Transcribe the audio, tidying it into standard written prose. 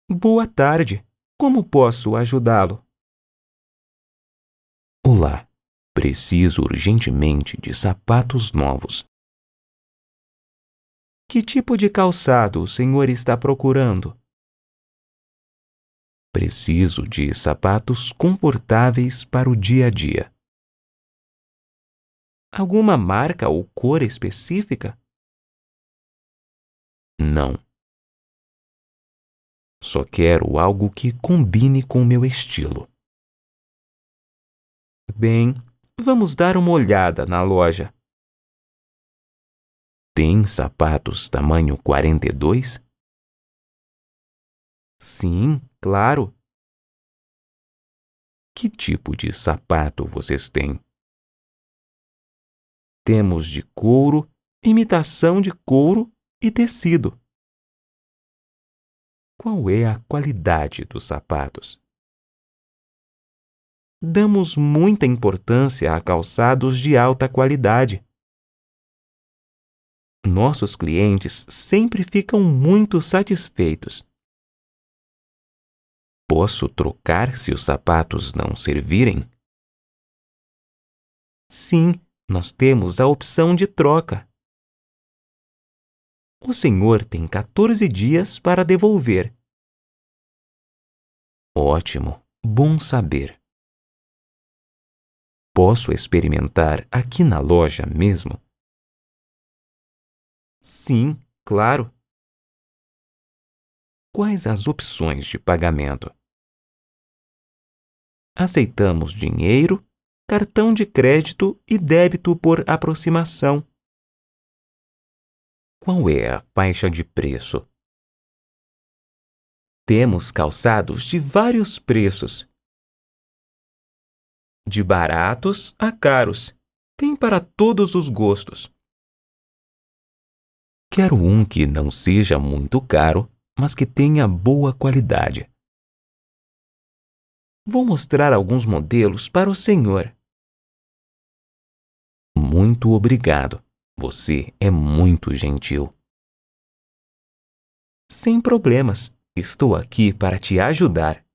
Boa tarde. Como posso ajudá-lo? Olá, preciso urgentemente de sapatos novos. Que tipo de calçado o senhor está procurando? Preciso de sapatos confortáveis para o dia a dia. Alguma marca ou cor específica? Não. Só quero algo que combine com meu estilo. Bem, vamos dar uma olhada na loja. Tem sapatos tamanho 42? Sim, claro. Que tipo de sapato vocês têm? Temos de couro, imitação de couro e tecido. Qual é a qualidade dos sapatos? Damos muita importância a calçados de alta qualidade. Nossos clientes sempre ficam muito satisfeitos. Posso trocar se os sapatos não servirem? Sim, nós temos a opção de troca. O senhor tem 14 dias para devolver. Ótimo, bom saber. Posso experimentar aqui na loja mesmo? Sim, claro. Quais as opções de pagamento? Aceitamos dinheiro, cartão de crédito e débito por aproximação. Qual é a faixa de preço? Temos calçados de vários preços. De baratos a caros. Tem para todos os gostos. Quero um que não seja muito caro, mas que tenha boa qualidade. Vou mostrar alguns modelos para o senhor. Muito obrigado. Você é muito gentil. Sem problemas. Estou aqui para te ajudar.